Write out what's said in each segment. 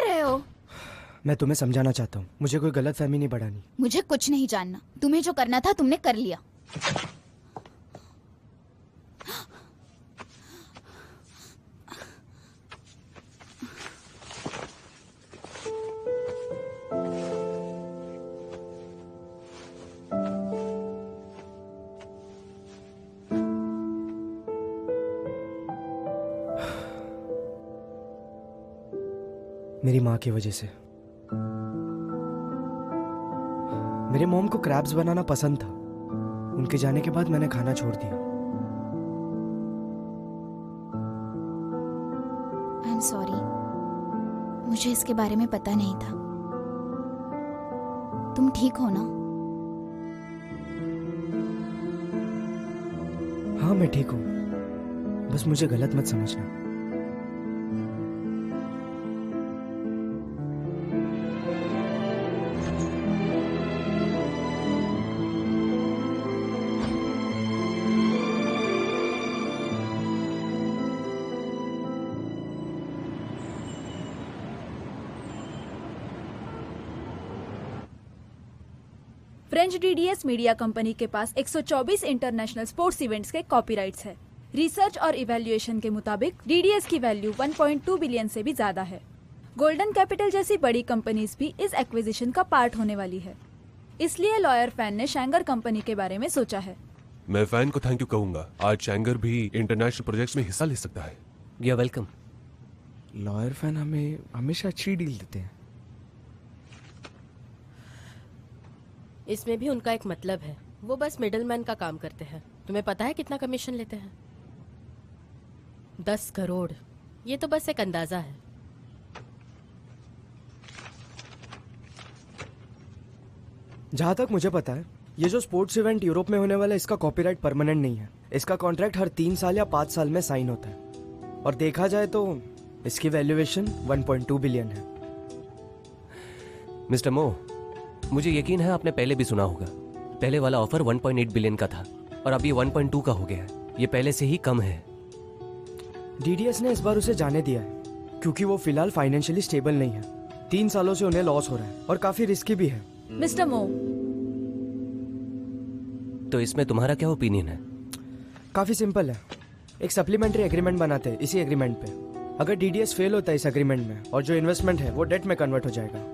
रहे हो? मैं तुम्हें समझाना चाहता हूँ, मुझे कोई गलत फहमी नहीं बढ़ानी। मुझे कुछ नहीं जानना, तुम्हें जो करना था तुमने कर लिया। मेरी माँ की वजह से। मेरे मॉम को क्रैब्स बनाना पसंद था। उनके जाने के बाद मैंने खाना छोड़ दिया। आई एम सॉरी, मुझे इसके बारे में पता नहीं था। तुम ठीक हो ना? हाँ मैं ठीक हूँ, बस मुझे गलत मत समझना। फ्रेंच डीडीएस मीडिया कंपनी के पास 124 इंटरनेशनल स्पोर्ट्स इवेंट्स के कॉपीराइट्स है। रिसर्च और इवैल्यूएशन के मुताबिक डीडीएस की वैल्यू 1.2 बिलियन से भी ज्यादा है। गोल्डन कैपिटल जैसी बड़ी कंपनीज भी इस एक्विजिशन का पार्ट होने वाली है। इसलिए लॉयर फैन ने शैंगर कंपनी के बारे में सोचा है। मैं फैन को थैंक यू कहूंगा। आज शैंगर भी इंटरनेशनल प्रोजेक्ट्स में हिस्सा ले सकता है। You are welcome. Lawyer fan हमें हमेशा अच्छी डील देते हैं। इसमें भी उनका एक मतलब है, वो बस मिडलमैन का काम करते हैं। तुम्हें पता है कितना कमीशन लेते हैं? 10 करोड़। ये तो बस एक अंदाजा है। जहां तक मुझे पता है, ये जो स्पोर्ट्स इवेंट यूरोप में होने वाला है, इसका कॉपीराइट परमानेंट नहीं है। इसका कॉन्ट्रैक्ट हर 3 साल या 5 साल में साइन होता है। और देखा जाए तो इसकी वैल्यूएशन 1.2 बिलियन है। मिस्टर मो, मुझे यकीन है आपने पहले भी सुना होगा। पहले वाला ऑफर 1.8 बिलियन का था और अब ये 1.2 का हो गया है। ये पहले से ही कम है। डीडीएस ने इस बार उसे जाने दिया है क्योंकि वो फिलहाल फाइनेंशियली स्टेबल नहीं है। 3 सालों से उन्हें लॉस हो रहा है और काफी रिस्की भी है। मिस्टर मो, तो इसमें तुम्हारा क्या ओपिनियन है? काफी सिंपल है। एक सप्लीमेंट्री एग्रीमेंट बनाते हैं इसी एग्रीमेंट पे। अगर डीडीएस फेल होता है इस एग्रीमेंट में और जो इन्वेस्टमेंट है वो डेट में कन्वर्ट हो जाएगा।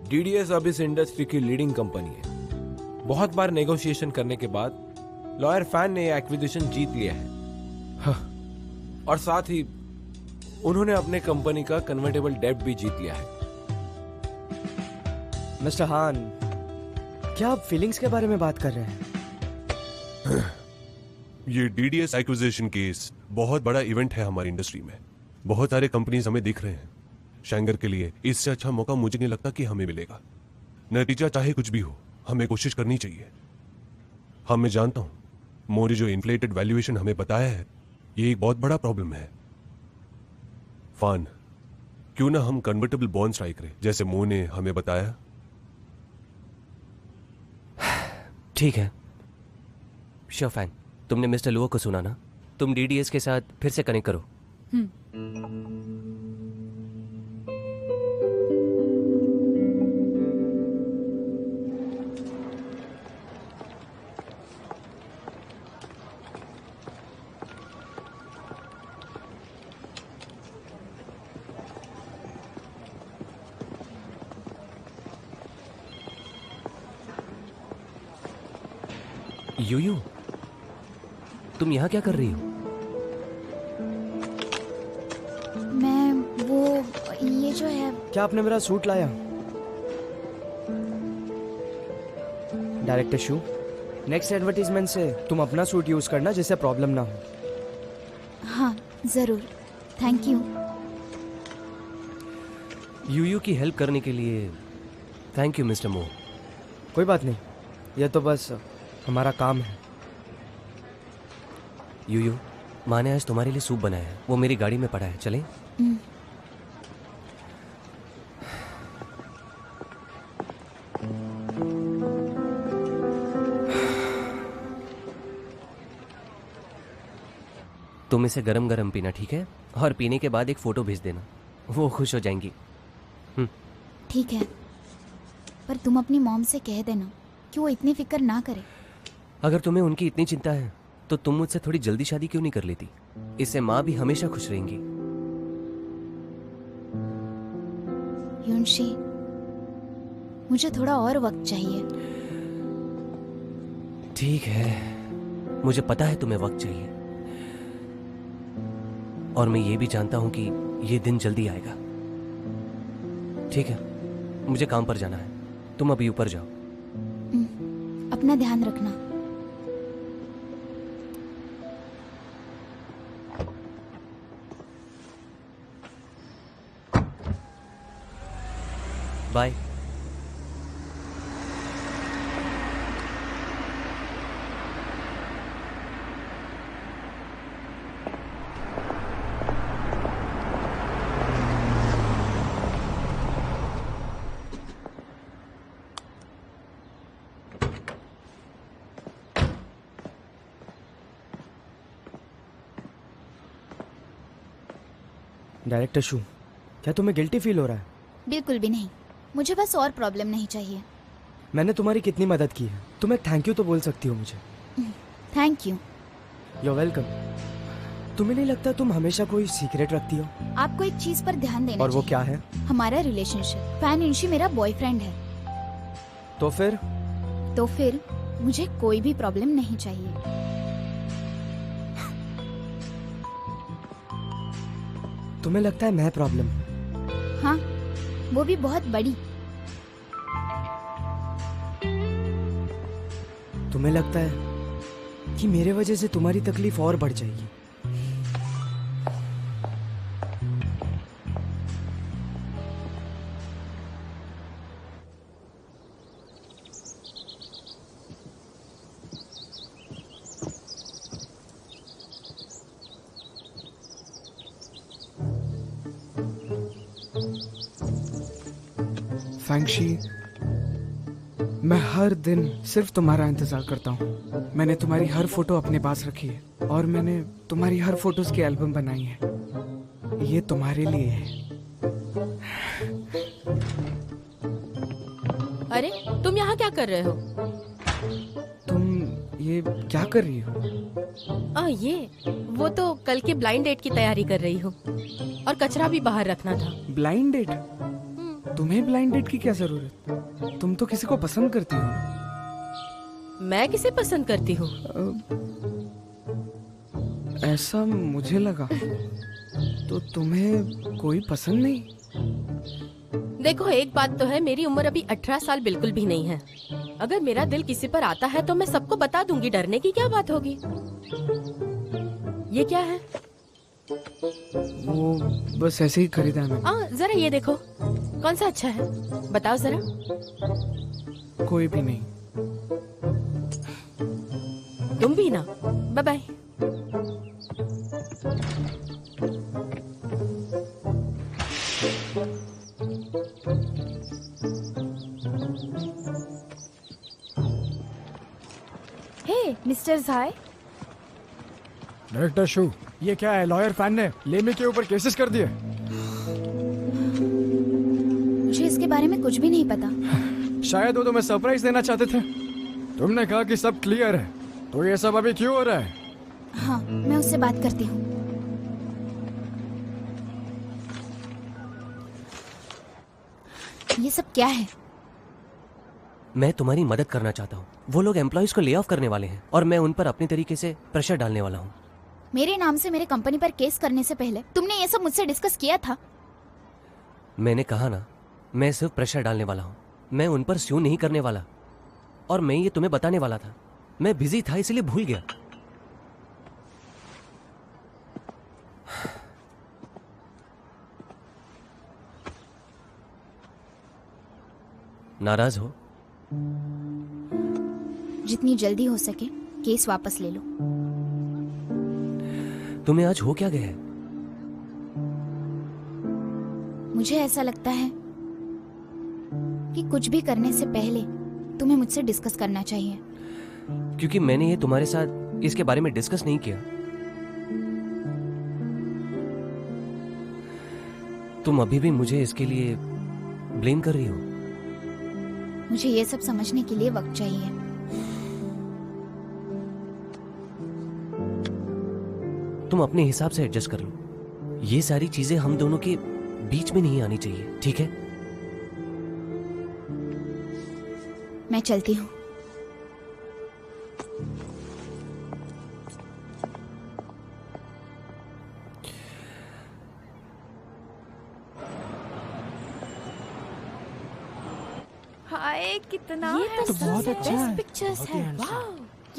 डीडीएस अब इस इंडस्ट्री की लीडिंग कंपनी है। बहुत बार नेगोशिएशन करने के बाद लॉयर फैन ने एक्विजिशन जीत लिया है। हाँ। और साथ ही उन्होंने अपने कंपनी का कन्वर्टेबल डेब्ट भी जीत लिया है। मिस्टर हान, क्या आप फीलिंग्स के बारे में बात कर रहे हैं? ये डीडीएस एक्विजिशन केस बहुत बड़ा इवेंट है हमारी इंडस्ट्री में। बहुत सारे कंपनीज हमें दिख रहे हैं। शैंगर के लिए इससे अच्छा मौका मुझे नहीं लगता कि हमें मिलेगा। नतीजा चाहे कुछ भी हो, हमें कोशिश करनी चाहिए। हाँ मैं जानता हूं मोरी जो इन्फ्लेटेड वैल्यूएशन हमें बताया है, ये एक बहुत बड़ा प्रॉब्लम है। फान, क्यों ना हम कन्वर्टेबल बॉन्ड ट्राई करें जैसे मो ने हमें बताया? ठीक है। श्योर फैन, तुमने मिस्टर लुओ को सुना ना? तुम डीडीएस के साथ फिर से कनेक्ट करो। यूयू, तुम यहाँ क्या कर रही हो? मैं वो ये जो है। क्या आपने मेरा सूट लाया? डायरेक्टर शू, नेक्स्ट एडवर्टीजमेंट से तुम अपना सूट यूज करना जिससे प्रॉब्लम ना हो। हाँ जरूर, थैंक यू। यूयू की हेल्प करने के लिए थैंक यू मिस्टर मो। कोई बात नहीं, यह तो बस हमारा काम है। यूयू, माँ ने आज तुम्हारे लिए सूप बनाया है, वो मेरी गाड़ी में पड़ा है, चलें? तुम इसे गरम गरम पीना, ठीक है? और पीने के बाद एक फोटो भेज देना, वो खुश हो जाएंगी। ठीक है, पर तुम अपनी मॉम से कह देना कि वो इतनी फिक्र ना करे। अगर तुम्हें उनकी इतनी चिंता है तो तुम मुझसे थोड़ी जल्दी शादी क्यों नहीं कर लेती? इससे माँ भी हमेशा खुश रहेंगी। युनशी, मुझे थोड़ा और वक्त चाहिए। ठीक है, मुझे पता है तुम्हें वक्त चाहिए, और मैं ये भी जानता हूं कि ये दिन जल्दी आएगा। ठीक है, मुझे काम पर जाना है, तुम अभी ऊपर जाओ। अपना ध्यान रखना। बाय। डायरेक्टर शू, क्या तुम्हें गिल्टी फील हो रहा है? बिल्कुल भी नहीं, मुझे बस और प्रॉब्लम नहीं चाहिए। मैंने तुम्हारी कितनी मदद की है, तुम एक थैंक यू तो बोल सकती हो मुझे। Thank you. You welcome. तुम्हें नहीं लगता तुम हमेशा कोई सीक्रेट रखती हो? आपको एक चीज पर ध्यान देना और वो चाहिए। क्या है? हमारा रिलेशनशिप। फैन इंशी मेरा बॉयफ्रेंड है, तो फिर मुझे कोई भी प्रॉब्लम नहीं चाहिए। तुम्हें लगता है मैं प्रॉब्लम? हाँ, वो भी बहुत बड़ी। तुम्हें लगता है कि मेरे वजह से तुम्हारी तकलीफ और बढ़ जाएगी? फैंगशी, मैं हर दिन सिर्फ तुम्हारा इंतजार करता हूँ। मैंने तुम्हारी हर फोटो अपने पास रखी है और मैंने तुम्हारी हर फोटोज की एल्बम बनाई है। ये तुम्हारे लिए है। अरे तुम यहाँ क्या कर रहे हो? तुम ये क्या कर रही हो? ये वो तो कल के ब्लाइंड डेट की तैयारी कर रही हूँ, और कचरा भी बाहर रखना था। Blind date? तुम्हें ब्लाइंड डेट की क्या जरूरत? तुम तो किसी को पसंद करती हो ना? मैं किसे पसंद करती हूँ? ऐसा मुझे लगा। तो तुम्हें कोई पसंद नहीं? देखो, एक बात तो है, मेरी उम्र अभी 18 साल बिल्कुल भी नहीं है। अगर मेरा दिल किसी पर आता है तो मैं सबको बता दूंगी, डरने की क्या बात होगी। ये क्या है? वो बस ऐसे ही खरीदा है मैंने। जरा ये देखो, कौन सा अच्छा है, बताओ जरा। कोई भी नहीं। तुम भी ना। Bye bye. Hey mister Zhai, director Shu, ये क्या है? लॉयर फैन ने लेमी के ऊपर केसेस कर दिए। मुझे इसके बारे में कुछ भी नहीं पता। शायद वो तुम्हें सरप्राइज देना चाहते थे। तुमने कहा कि सब क्लियर है, तो ये सब अभी क्यों हो रहा है? हाँ, मैं उससे बात करती हूँ। ये सब क्या है? मैं तुम्हारी मदद करना चाहता हूँ। वो लोग एम्प्लॉयज को ले ऑफ करने वाले हैं और मैं उन पर अपने तरीके से प्रेशर डालने वाला हूँ। मेरे नाम से मेरे कंपनी पर केस करने से पहले तुमने ये सब मुझसे डिस्कस किया था? मैंने कहा ना, मैं सिर्फ प्रेशर डालने वाला हूँ, मैं उन पर स्यू नहीं करने वाला। और मैं ये तुम्हें बताने वाला था, मैं बिजी था इसलिए भूल गया। नाराज हो? जितनी जल्दी हो सके केस वापस ले लो। तुम्हें आज हो क्या गया है? मुझे ऐसा लगता है कि कुछ भी करने से पहले तुम्हें मुझसे डिस्कस करना चाहिए। क्योंकि मैंने ये तुम्हारे साथ इसके बारे में डिस्कस नहीं किया। तुम अभी भी मुझे इसके लिए ब्लेम कर रही हो? मुझे ये सब समझने के लिए वक्त चाहिए। तुम अपने हिसाब से एडजस्ट कर लो। ये सारी चीजें हम दोनों के बीच में नहीं आनी चाहिए, ठीक है? मैं चलती हूँ। हाय कितना ये है तो बहुत अच्छा है। पिक्चर्स है। वाह,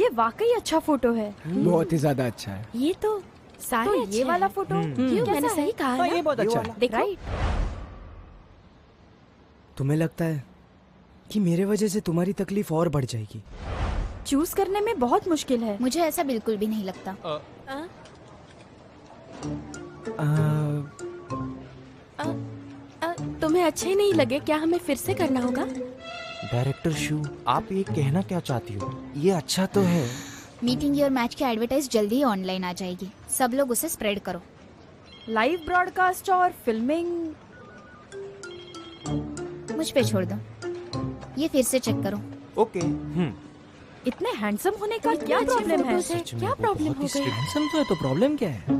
ये वाकई अच्छा फोटो है। बहुत ही ज्यादा अच्छा है। ये तो सारे तो अच्छे ये वाला हैं। फोटो क्यों, मैंने सही कहा ना? ये बहुत अच्छा है। देखो, राइट। तुम्हें लगता है कि मेरे वजह से तुम्हारी तकलीफ और बढ़ जाएगी? चूज करने में बहुत मुश्किल है। मुझे ऐसा बिल्कुल भी नहीं लगता। तुम्हें अच्छे नहीं लगे क्या? हमें फिर से करना होगा? डायरेक्टर शू, आप ये कहना क्या चाहती हो? ये अच्छा तो है। मीटिंग और मैच की एडवर्टाइज जल्दी ही ऑनलाइन आ जाएगी। सब लोग उसे स्प्रेड करो। लाइव ब्रॉडकास्ट और फिल्मिंग। मुझ पे छोड़ दो। ये फिर से चेक करो। ओके। इतने हैंडसम होने का क्या अच्छे प्रॉब्लम है? फोटोज है, क्या प्रॉब्लम हो गई? हैंडसम तो है, तो प्रॉब्लम क्या है?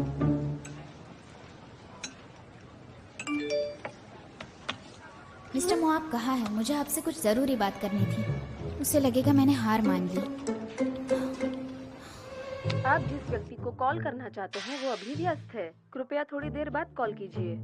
मिस्टर मो, आप कहाँ हैं? मुझे आपसे कुछ जरूरी बात करनी थी। उसे लगेगा मैंने हार मान ली। आप जिस व्यक्ति को कॉल करना चाहते हैं वो अभी व्यस्त है। कृपया थोड़ी देर बाद कॉल कीजिए।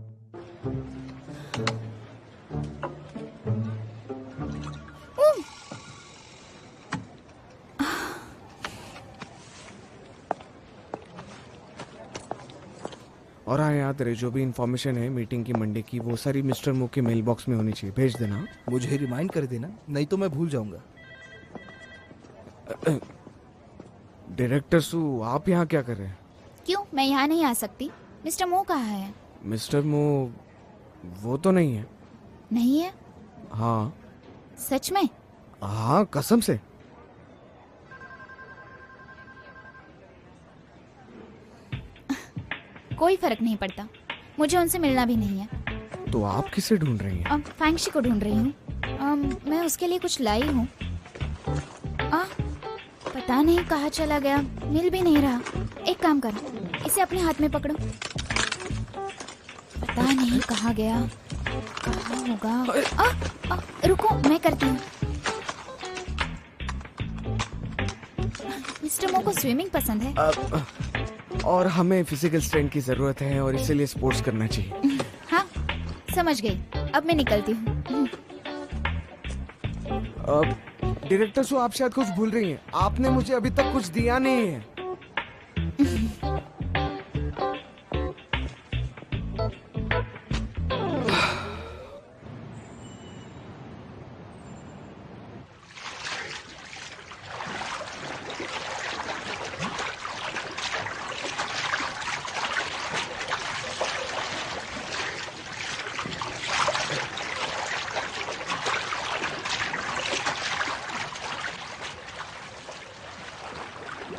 और हाँ, याद रहे जो भी इंफॉर्मेशन है मीटिंग की मंडे की, वो सारी मिस्टर मो के मेल बॉक्स में होनी चाहिए। भेज देना। मुझे रिमाइंड कर देना, नहीं तो मैं भूल जाऊंगा। डायरेक्टर सू, आप यहाँ क्या कर रहे हैं? क्यों, मैं यहाँ नहीं आ सकती? मिस्टर मो कहाँ है? मिस्टर मो वो तो नहीं है। नहीं है? हाँ। सच में? हाँ, कसम से। कोई फर्क नहीं पड़ता, मुझे उनसे मिलना भी नहीं है। तो आप किसे ढूंढ रही हैं? फैंक्शी को ढूंढ रही हूँ। मैं उसके लिए कुछ लाई हूँ। पता नहीं कहाँ चला गया, मिल भी नहीं रहा। एक काम करो, इसे अपने हाथ में पकड़ो। पता नहीं कहाँ गया, कहाँ होगा। रुको, मैं करती हूँ। मिस्टर मो को स्विमिंग पसंद है। और हमें फिजिकल स्ट्रेंथ की जरूरत है और इसीलिए स्पोर्ट्स करना चाहिए। हाँ, समझ गई। अब मैं निकलती हूँ। डायरेक्टर सो, आप शायद कुछ भूल रही हैं। आपने मुझे अभी तक कुछ दिया नहीं है।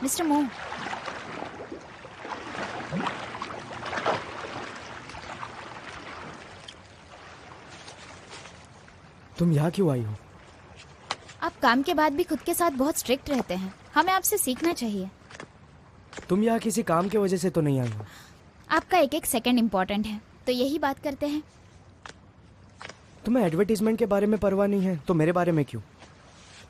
मिस्टर मो, तुम यहाँ क्यों आई हो? आप काम के बाद भी खुद के साथ बहुत स्ट्रिक्ट रहते हैं। हमें आपसे सीखना चाहिए। तुम यहाँ किसी काम की वजह से तो नहीं आई हो? आपका एक एक सेकंड इम्पोर्टेंट है, तो यही बात करते हैं। तुम्हें एडवर्टीजमेंट के बारे में परवाह नहीं है, तो मेरे बारे में क्यों?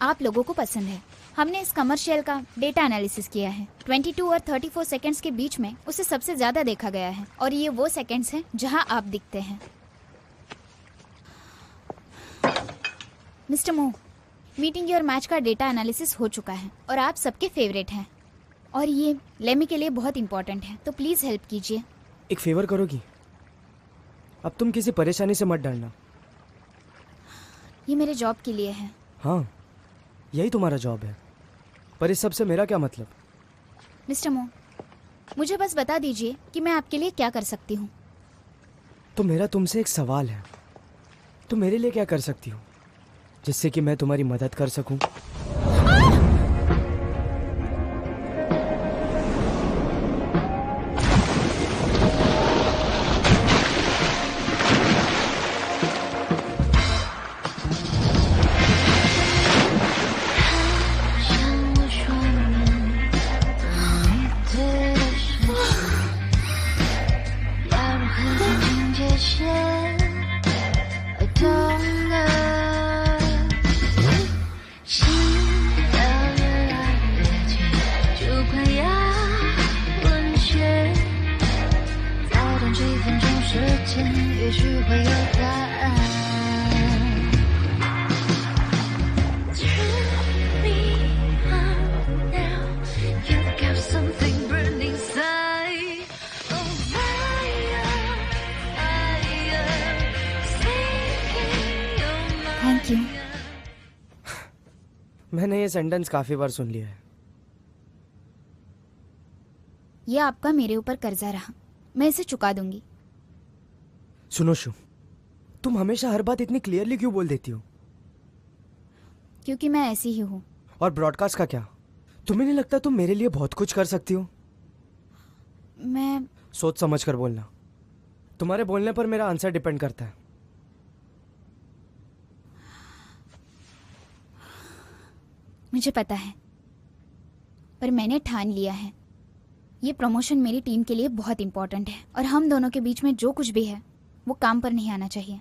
आप लोगों को पसंद है। हमने इस कमर्शियल का डेटा एनालिसिस किया है। 22 और 34 सेकंड्स के बीच में उसे सबसे ज्यादा देखा गया है, और ये वो सेकंड्स हैं जहां आप दिखते हैं। मिस्टर मो, मीटिंग और मैच का डेटा एनालिसिस हो चुका है और आप सबके फेवरेट हैं, और ये लेमी के लिए बहुत इंपॉर्टेंट है, तो प्लीज हेल्प कीजिए। एक फेवर करोगी? अब तुम किसी परेशानी से मत डरना। ये मेरे जॉब के लिए है। हाँ, यही तुम्हारा जॉब है, पर इस सब से मेरा क्या मतलब? मिस्टर मो, मुझे बस बता दीजिए कि मैं आपके लिए क्या कर सकती हूँ। तो मेरा तुमसे एक सवाल है, तुम मेरे लिए क्या कर सकती हो जिससे कि मैं तुम्हारी मदद कर सकूं? मैंने ये सेंटेंस काफी बार सुन लिया है। ये आपका मेरे ऊपर कर्जा रहा, मैं इसे चुका दूंगी। सुनो शू, तुम हमेशा हर बात इतनी क्लियरली क्यों बोल देती हो? क्योंकि मैं ऐसी ही हूँ। और ब्रॉडकास्ट का क्या? तुम्हें नहीं लगता तुम मेरे लिए बहुत कुछ कर सकती हो? मैं सोच समझ कर बोलना। तुम्हारे बोलने पर मेरा आंसर डिपेंड करता है। मुझे पता है, पर मैंने ठान लिया है ये प्रमोशन मेरी टीम के लिए बहुत इंपॉर्टेंट है और हम दोनों के बीच में जो कुछ भी है वो काम पर नहीं आना चाहिए।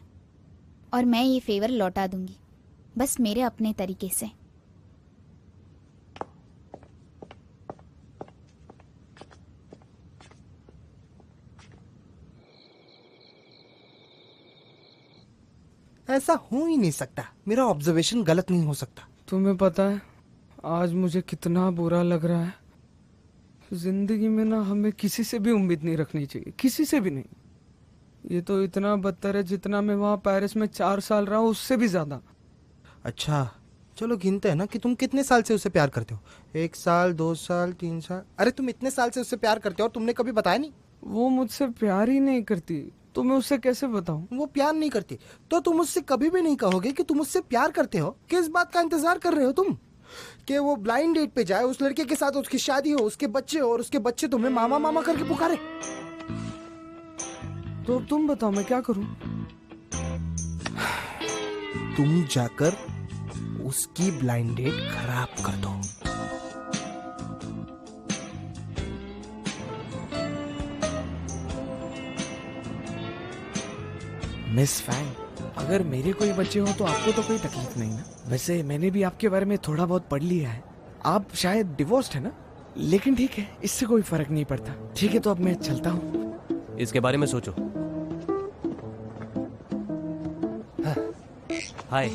और मैं ये फेवर लौटा दूंगी, बस मेरे अपने तरीके से। ऐसा हो ही नहीं सकता, मेरा ऑब्जर्वेशन गलत नहीं हो सकता। तुम्हें पता है आज मुझे कितना बुरा लग रहा है। जिंदगी में ना हमें किसी से भी उम्मीद नहीं रखनी चाहिए, किसी से भी नहीं। ये तो इतना बदतर है जितना मैं वहाँ पेरिस में 4 साल रहा हूँ, उससे भी ज्यादा। अच्छा चलो गिनते हैं ना कि तुम कितने साल से उससे प्यार करते हो। 1 साल, 2 साल, 3 साल। अरे तुम इतने साल से उससे प्यार करते हो और तुमने कभी बताया नहीं? वो मुझसे प्यार ही नहीं करती तो मैं उससे कैसे बताऊं? वो प्यार नहीं करती तो तुम उससे कभी भी नहीं कहोगे कि तुम उससे प्यार करते हो। किस बात का इंतजार कर रहे हो तुम? कि वो ब्लाइंड डेट पे जाए, उस लड़के के साथ उसकी शादी हो, उसके बच्चे हो और उसके बच्चे तुम्हें मामा मामा करके पुकारे। तो तुम बताओ मैं क्या करूं? तुम जाकर उसकी ब्लाइंड डेट खराब कर दो। मिस फैंग, अगर मेरे कोई बच्चे हो तो आपको तो कोई तकलीफ नहीं ना? वैसे मैंने भी आपके बारे में थोड़ा बहुत पढ़ लिया है। आप शायद डिवोर्स्ड है ना? लेकिन ठीक है, इससे कोई फर्क नहीं पड़ता। ठीक है तो अब मैं चलता हूँ। इसके बारे में सोचो। हाय,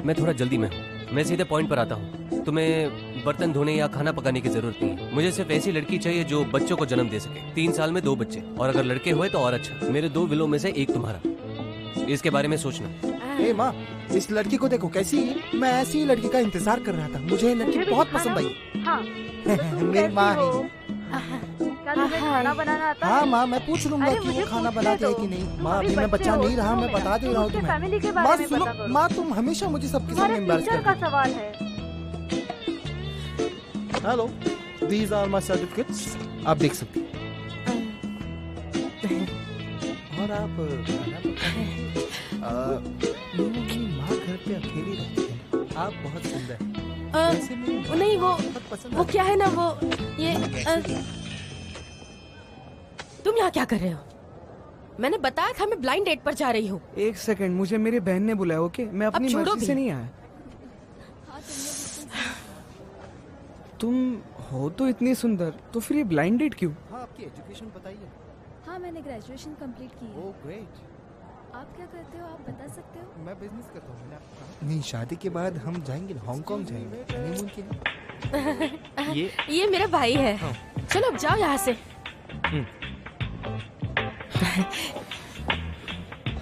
मैं थोड़ा जल्दी में हूँ, मैं सीधे पॉइंट पर आता हूँ। तुम्हें बर्तन धोने या खाना पकाने की जरूरत नहीं है। मुझे सिर्फ ऐसी लड़की चाहिए जो बच्चों को जन्म दे सके। 3 साल में 2 बच्चे, और अगर लड़के हुए तो और अच्छा। मेरे 2 विलों में से एक तुम्हारा। इसके बारे में सोचना। ए माँ, इस लड़की को देखो कैसी है। मैं ऐसी ही लड़की का इंतजार कर रहा था। मुझे ये लड़की बहुत पसंद आई। हाँ, मेरी माँ है। क्या तुम्हें खाना बनाना आता है? हाँ माँ, मैं पूछ लूंगा अरे कि वो मुझे खाना पूछने बनाती है दो। कि नहीं। माँ अभी अभी मैं बच्चे बच्चा हो, नहीं रहा, मैं तुम बता दे रहा हूँ उसके तुम्हें। फैमिली के माँ बारे में सुनो, पता करो। माँ तुम हमेशा मुझे सबके तुम्हारे सामने एम्बैरस फ्यूचर करती का सवाल है। हो। Hello, these are my certificates. आप देख सकती हैं। और आप मेरी माँ घर पे अकेली रहती है। आप बहुत सुंदर हैं। वैसे मेरी माँ नहीं बहुत पसंद वो क्या है ना, वो ये तुम यहाँ क्या कर रहे हो? मैंने बताया था मैं ब्लाइंड डेट पर जा रही हूँ। 1 सेकंड, मुझे मेरी बहन ने बुलाया। ओके, मैं अपनी छोड़ो मर्जी भी। से नहीं आया। तुम हो तो इतनी सुंदर, तो फिर ये ब्लाइंड डेट क्यों? हाँ, आपकी एजुकेशन बताइए। हाँ, मैंने ग्रेजुएशन कंप्लीट की है। Oh great. आप क्या करते हो, आप बता सकते हो? मैं बिजनेस करता हूँ। मैंने आपको कहा नहीं, शादी के बाद हम जाएंगे हांगकांग जाएंगे हनीमून के लिए। ये मेरा भाई है। चलो अब जाओ यहाँ से।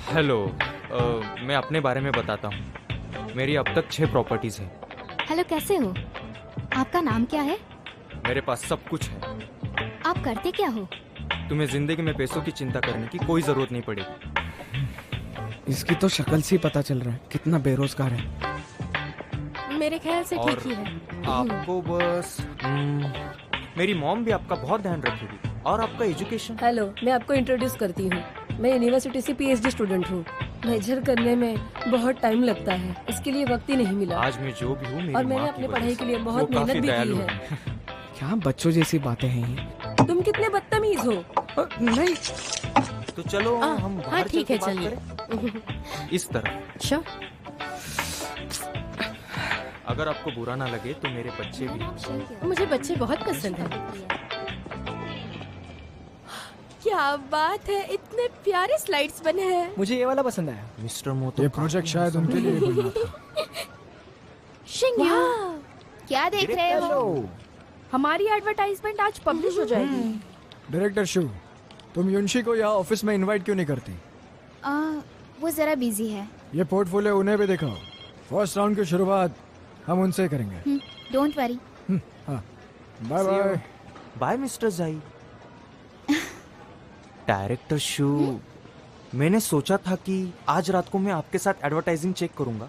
हेलो, मैं अपने बारे में बताता हूँ। मेरी अब तक 6 प्रॉपर्टीज हैं। हेलो, कैसे हो? आपका नाम क्या है? मेरे पास सब कुछ है। आप करते क्या हो? तुम्हें जिंदगी में पैसों की चिंता करने की कोई जरूरत नहीं पड़ेगी। इसकी तो शक्ल से ही पता चल रहा है कितना बेरोजगार है। मेरे ख्याल से और ठीक ही है। आपको बस मेरी मॉम भी आपका बहुत ध्यान रखेगी। और आपका एजुकेशन। हेलो, मैं आपको इंट्रोड्यूस करती हूँ। मैं यूनिवर्सिटी से PhD स्टूडेंट हूँ। मेजर करने में बहुत टाइम लगता है, इसके लिए वक्त ही नहीं मिला। आज मैं जो भी हूँ मेरी और मैंने माँ अपनी की पढ़ाई वजह के से। लिए बहुत वो काफी मेहनत भी की दयालु है। क्या बच्चों जैसी बातें हैं ये? तुम कितने बदतमीज हो। नहीं तो चलो हम हाँ बाहर ठीक चल है, के बात चलिए। करें। इस तरह। श्योर। अगर आपको बुरा ना लगे तो मेरे बच्चे भी। मुझे बच्चे बहुत पसंद हैं। क्या बात है, इतने प्यारे स्लाइड्स बने हैं। मुझे ये वाला पसंद आया। मिस्टर मोतो, ये प्रोजेक्ट शायद उनके लिए बना था। शिंग्यू, क्या देख रहे हो? हमारी एडवर्टाइजमेंट आज पब्लिश हो जाएगी। डायरेक्टर शू, तुम युनशी को यहाँ ऑफिस में इनवाइट क्यों नहीं करती? वो जरा बिजी है। ये पोर्टफोलियो उन्हें भी दिखाओ। फर्स्ट राउंड की शुरुआत हम उनसे ही करेंगे। Don't worry. हाँ, बाय बाय। बाय मिस्टर जाई। डायरेक्टर शू, मैंने सोचा था कि आज रात को मैं आपके साथ एडवर्टाइजिंग चेक करूंगा,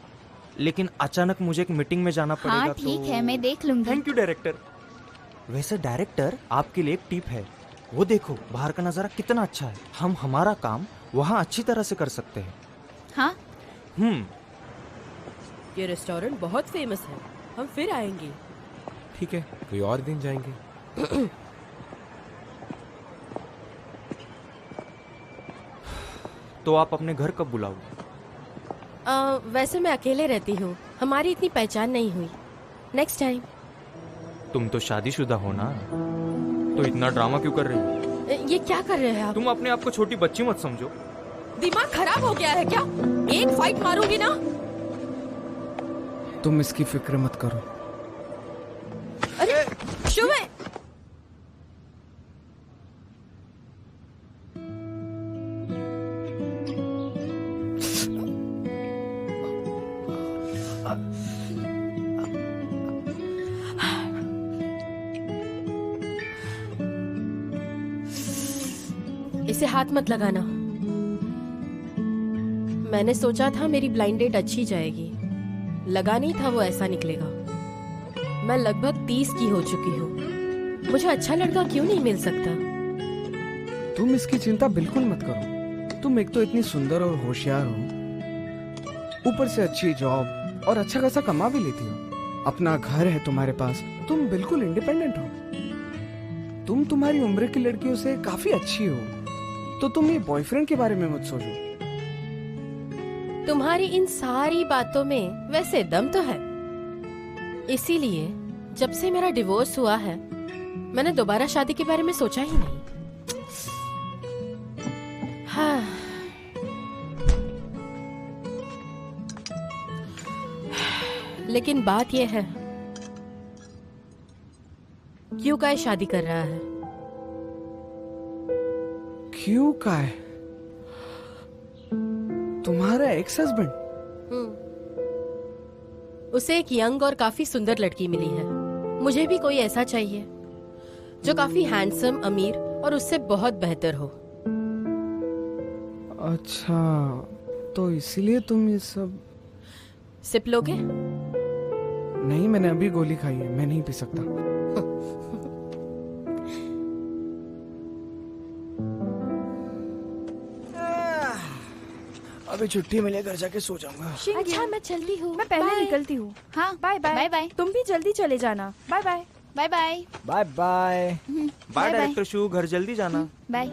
लेकिन अचानक मुझे एक मीटिंग में जाना पड़ेगा। हाँ ठीक है, मैं देख लूंगी। Thank you director. वैसे डायरेक्टर, आपके लिए एक टिप है। वो देखो बाहर का नजारा कितना अच्छा है। हम हमारा काम वहाँ अच्छी तरह से कर सकते हैं। हाँ। ये रेस्टोरेंट बहुत फेमस है, हम फिर आएंगे। ठीक है, कोई और दिन जाएंगे। तो आप अपने घर कब बुलाओगे? वैसे मैं अकेले रहती हूँ, हमारी इतनी पहचान नहीं हुई। Next time. तुम तो शादीशुदा हो ना, तो इतना ड्रामा क्यों कर रही हो? ये क्या कर रहे हैं आप? तुम अपने आप को छोटी बच्ची मत समझो। दिमाग खराब हो गया है क्या? एक फाइट मारूंगी ना। तुम इसकी फिक्र मत करो। अरे शुभ। इसे हाथ मत लगाना। मैंने सोचा था मेरी ब्लाइंड डेट अच्छी जाएगी, लगा नहीं था वो ऐसा निकलेगा। मैं लगभग 30 की हो चुकी हूँ, मुझे अच्छा लड़का क्यों नहीं मिल सकता? तुम इसकी चिंता बिल्कुल मत करो। तुम एक तो इतनी सुंदर और होशियार हो, ऊपर से अच्छी जॉब और अच्छा खासा कमा भी लेती हो। अपना घर है तुम्हारे पास, तुम बिल्कुल इंडिपेंडेंट हो। तुम तुम्हारी उम्र की लड़कियों से काफी अच्छी हो, तो तुम ये बॉयफ्रेंड के बारे में मत सोचो। तुम्हारी इन सारी बातों में वैसे दम तो है, इसीलिए जब से मेरा डिवोर्स हुआ है मैंने दोबारा शादी के बारे में सोचा ही नहीं। हाँ। लेकिन बात यह है, क्यों का शादी कर रहा है? क्यों का है? तुम्हारा एक्स हस्बैंड? उसे एक यंग और काफी सुंदर लड़की मिली है। मुझे भी कोई ऐसा चाहिए जो काफी हैंडसम, अमीर और उससे बहुत बेहतर हो। अच्छा, तो इसीलिए तुम ये सब सिप लोगे? नहीं, मैंने अभी गोली खाई है, मैं नहीं पी सकता। अभी छुट्टी मिले घर जाके सो जाऊंगा। अच्छा मैं चलती हूँ, मैं Bye. पहले निकलती हूँ। हाँ बाय बाय। Bye bye. तुम भी जल्दी चले जाना। Bye bye. Bye bye. Bye bye. Bye director Shu, घर जल्दी जाना। बाय।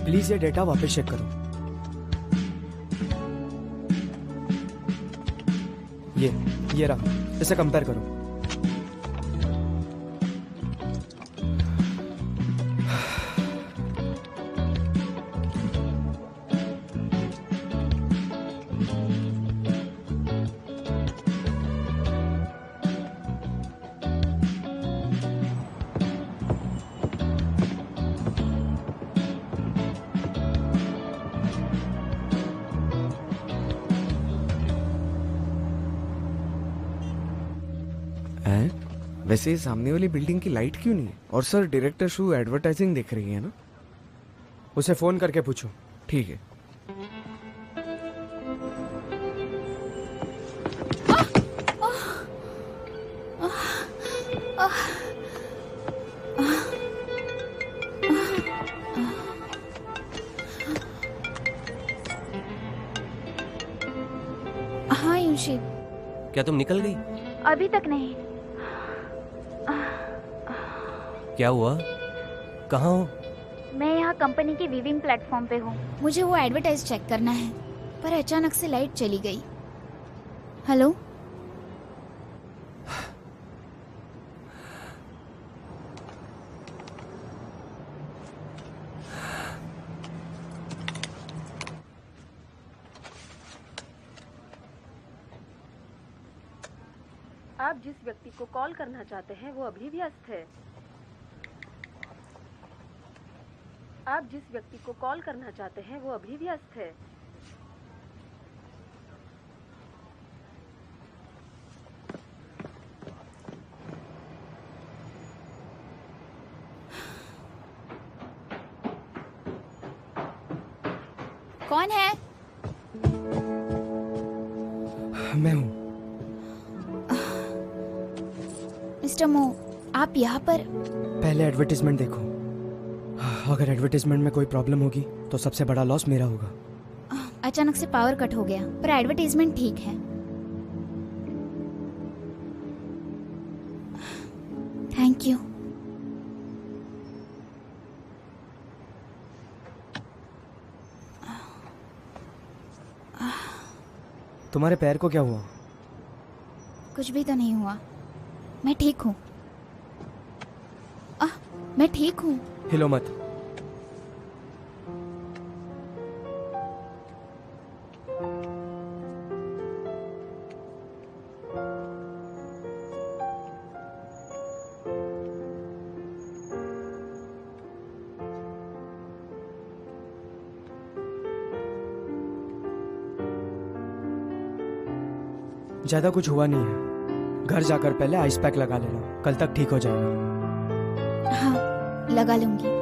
प्लीज ये डेटा वापस चेक करो। ये रहा, इसे कंपेयर करो। वैसे सामने वाली बिल्डिंग की लाइट क्यों नहीं है? और सर, डायरेक्टर शू एडवर्टाइजिंग देख रही है ना? उसे फोन करके पूछो। ठीक है। हाँ यूशी। क्या तुम निकल गई? अभी तक नहीं। क्या हुआ? कहाँ हो? मैं यहाँ कंपनी के वीविंग प्लेटफॉर्म पे हूँ। मुझे वो एडवर्टाइज चेक करना है, पर अचानक से लाइट चली गई। हेलो? आप जिस व्यक्ति को कॉल करना चाहते हैं वो अभी व्यस्त है। आप जिस व्यक्ति को कॉल करना चाहते हैं वो अभी व्यस्त है। कौन है? मैं हूँ। मिस्टर मो, आप यहाँ पर? पहले एडवर्टाइजमेंट देखो। अगर एडवर्टाइजमेंट में कोई प्रॉब्लम होगी तो सबसे बड़ा लॉस मेरा होगा। अचानक से पावर कट हो गया, पर एडवर्टाइजमेंट ठीक है। Thank you. तुम्हारे पैर को क्या हुआ? कुछ भी तो नहीं हुआ, मैं ठीक हूँ। मैं ठीक हूँ। हिलो मत। ज्यादा कुछ हुआ नहीं है। घर जाकर पहले आइस पैक लगा लेना, कल तक ठीक हो जाएगा। हाँ, लगा लूंगी।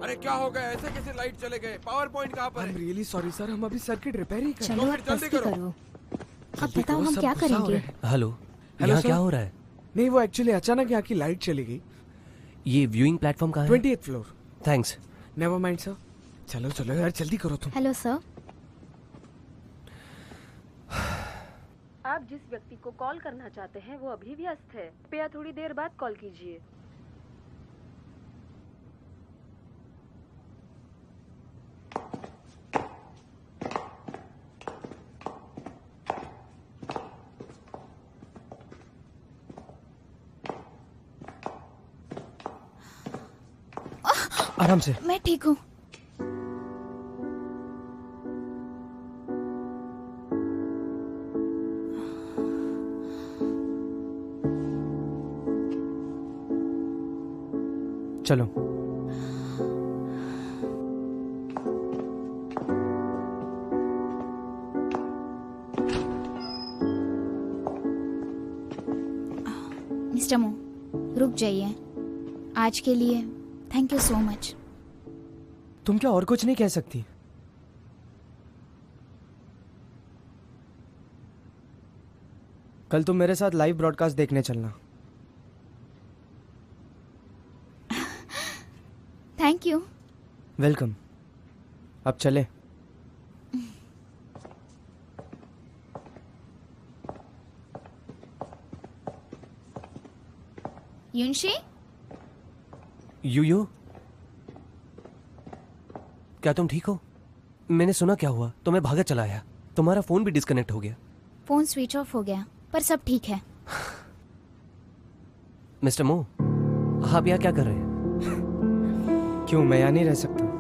अरे क्या हो गया? ऐसे कैसे लाइट चले गए? पावर पॉइंट कहाँ पर है? रियली सॉरी सर, हम अभी सर्किट रिपेयर ही कर चलो आप जल्दी मस्ती करो। करो। अब बताओ हम क्या करेंगे? हेलो, हेलो यहाँ सर। क्या हो रहा है? नहीं, वो एक्चुअली अचानक यहाँ की लाइट चली गई। ये व्यूइंग प्लेटफॉर्म कहाँ है? 28th floor. Thanks. Never mind sir. चलो चलो यार, जल्दी करो तुम। Hello sir. आप जिस व्यक्ति को कॉल करना चाहते हैं वो अभी व्यस्त है। कृपया थोड़ी देर बाद कॉल कीजिए। आराम से। मैं ठीक हूँ। चलो। मिस्टर मो, रुक जाइए। आज के लिए थैंक यू सो मच। तुम क्या और कुछ नहीं कह सकती? कल तुम मेरे साथ लाइव ब्रॉडकास्ट देखने चलना। Thank you. वेलकम। अब चले। युनशी? यू क्या तुम ठीक हो? मैंने सुना क्या हुआ, तो मैं भागा चला आया। तुम्हारा फोन भी डिस्कनेक्ट हो गया। फोन स्विच ऑफ हो गया, पर सब ठीक है। मिस्टर मो, आप यहाँ क्या कर रहे हैं? क्यों, मैं यहाँ नहीं रह सकता?